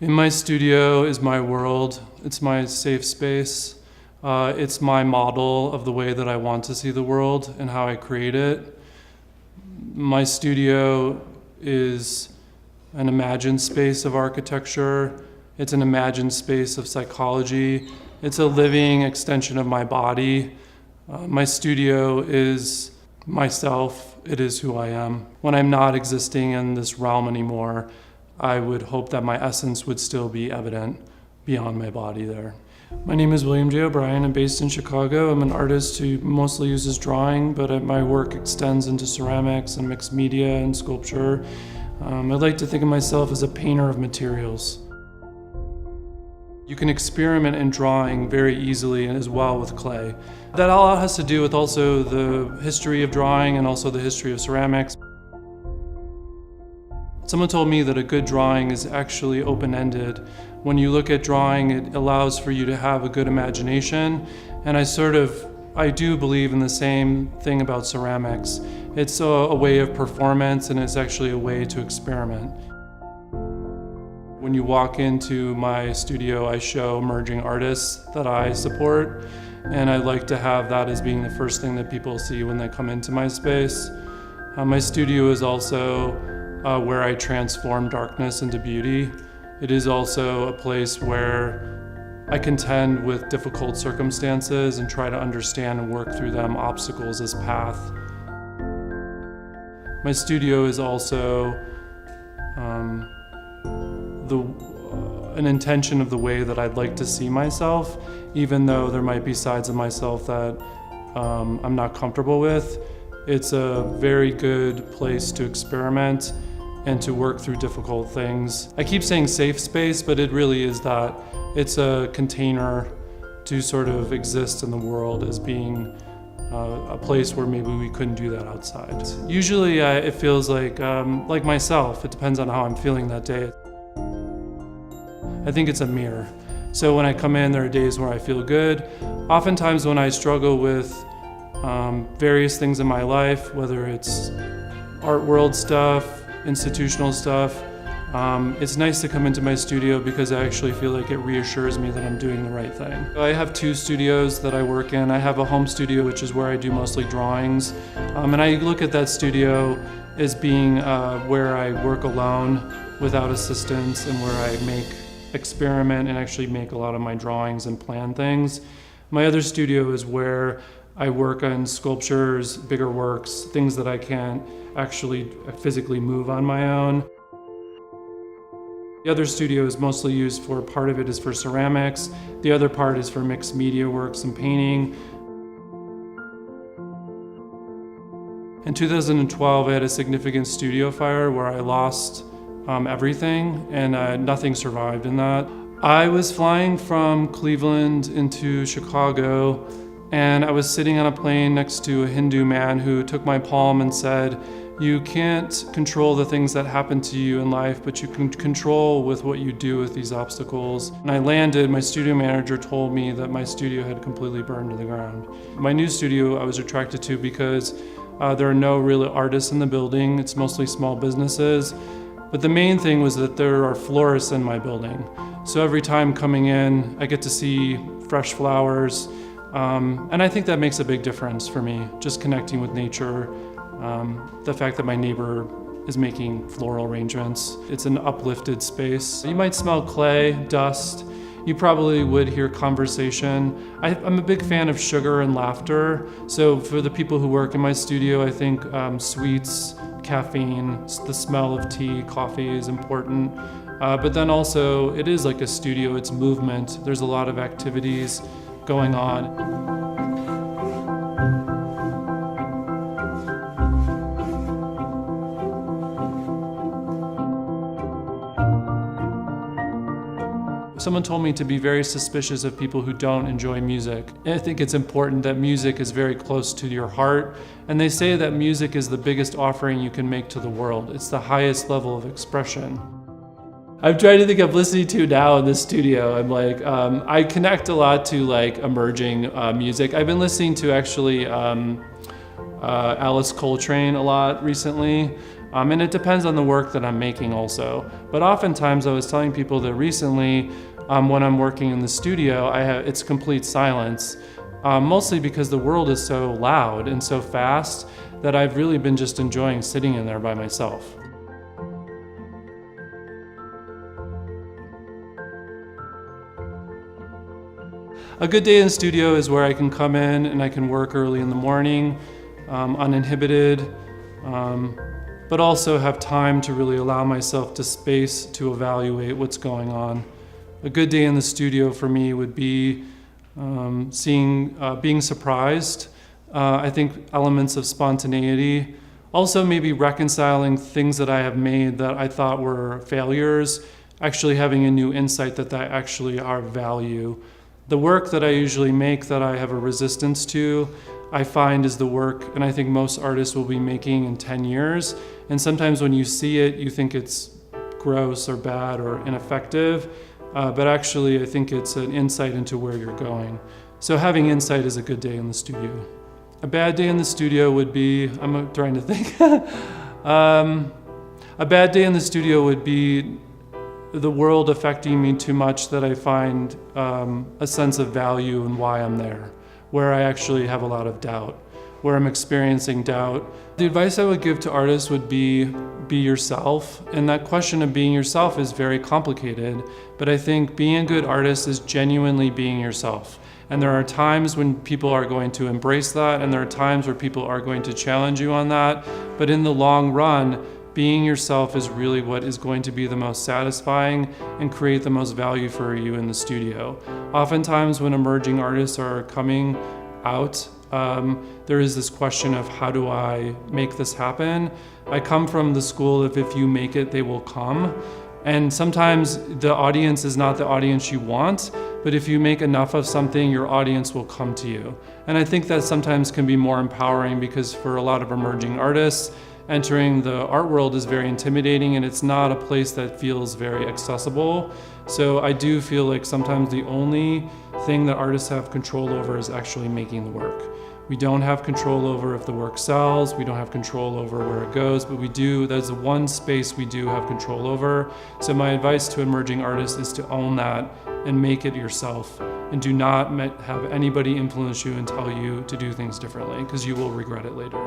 In my studio is my world. It's my safe space. It's my model of the way that I want to see the world and how I create it. My studio is an imagined space of architecture. It's an imagined space of psychology. It's a living extension of my body. My studio is myself. It is who I am. When I'm not existing in this realm anymore, I would hope that my essence would still be evident beyond my body there. My name is William J. O'Brien. I'm based in Chicago. I'm an artist who mostly uses drawing, but my work extends into ceramics and mixed media and sculpture. I like to think of myself as a painter of materials. You can experiment in drawing very easily and as well with clay. That all has to do with also the history of drawing and also the history of ceramics. Someone told me that a good drawing is actually open-ended. When you look at drawing, it allows for you to have a good imagination, and I do believe in the same thing about ceramics. It's a way of performance, and it's actually a way to experiment. When you walk into my studio, I show emerging artists that I support, and I like to have that as being the first thing that people see when they come into my space. My studio is also where I transform darkness into beauty. It is also a place where I contend with difficult circumstances and try to understand and work through them, obstacles as path. My studio is also an intention of the way that I'd like to see myself, even though there might be sides of myself that I'm not comfortable with. It's a very good place to experiment and to work through difficult things. I keep saying safe space, but it really is that. It's a container to sort of exist in the world as being a place where maybe we couldn't do that outside. Usually it feels like myself. It depends on how I'm feeling that day. I think it's a mirror. So when I come in, there are days where I feel good. Oftentimes when I struggle with various things in my life, whether it's art world stuff, institutional stuff, it's nice to come into my studio because I actually feel like it reassures me that I'm doing the right thing. I have two studios that I work in. I have a home studio, which is where I do mostly drawings, and I look at that studio as being where I work alone without assistance and where I experiment and actually make a lot of my drawings and plan things. My other studio is where I work on sculptures, bigger works, things that I can't actually physically move on my own. The other studio is mostly used for, part of it is for ceramics, the other part is for mixed media works and painting. In 2012, I had a significant studio fire where I lost everything, and nothing survived in that. I was flying from Cleveland into Chicago, and I was sitting on a plane next to a Hindu man who took my palm and said, "You can't control the things that happen to you in life, but you can control with what you do with these obstacles." When I landed, my studio manager told me that my studio had completely burned to the ground. My new studio I was attracted to because there are no real artists in the building. It's mostly small businesses. But the main thing was that there are florists in my building. So every time coming in, I get to see fresh flowers. And I think that makes a big difference for me, just connecting with nature. The fact that my neighbor is making floral arrangements. It's an uplifted space. You might smell clay, dust. You probably would hear conversation. I'm a big fan of sugar and laughter. So for the people who work in my studio, I think sweets, caffeine, the smell of tea, coffee is important. But then also, it is like a studio, it's movement. There's a lot of activities going on. Someone told me to be very suspicious of people who don't enjoy music. I think it's important that music is very close to your heart, and they say that music is the biggest offering you can make to the world. It's the highest level of expression. I'm trying to think I'm listening to now in the studio. I'm like, I connect a lot to like emerging music. I've been listening to actually Alice Coltrane a lot recently. And it depends on the work that I'm making also. But oftentimes I was telling people that recently, when I'm working in the studio, it's complete silence, mostly because the world is so loud and so fast that I've really been just enjoying sitting in there by myself. A good day in the studio is where I can come in and I can work early in the morning, uninhibited, but also have time to really allow myself to space to evaluate what's going on. A good day in the studio for me would be being surprised. I think elements of spontaneity. Also maybe reconciling things that I have made that I thought were failures, actually having a new insight that actually are value. The work that I usually make that I have a resistance to, I find is the work, and I think most artists will be making in 10 years. And sometimes when you see it, you think it's gross or bad or ineffective, but actually I think it's an insight into where you're going. So having insight is a good day in the studio. A bad day in the studio would be, I'm trying to think, a bad day in the studio would be the world affecting me too much that I find a sense of value in why I'm there, where I actually have a lot of doubt, where I'm experiencing doubt. The advice I would give to artists would be yourself. And that question of being yourself is very complicated, but I think being a good artist is genuinely being yourself. And there are times when people are going to embrace that, and there are times where people are going to challenge you on that. But in the long run, being yourself is really what is going to be the most satisfying and create the most value for you in the studio. Oftentimes when emerging artists are coming out, there is this question of how do I make this happen? I come from the school of if you make it, they will come. And sometimes the audience is not the audience you want, but if you make enough of something, your audience will come to you. And I think that sometimes can be more empowering because for a lot of emerging artists, entering the art world is very intimidating and it's not a place that feels very accessible. So I do feel like sometimes the only thing that artists have control over is actually making the work. We don't have control over if the work sells, we don't have control over where it goes, but we do, that's the one space we do have control over. So my advice to emerging artists is to own that and make it yourself. And do not have anybody influence you and tell you to do things differently, because you will regret it later.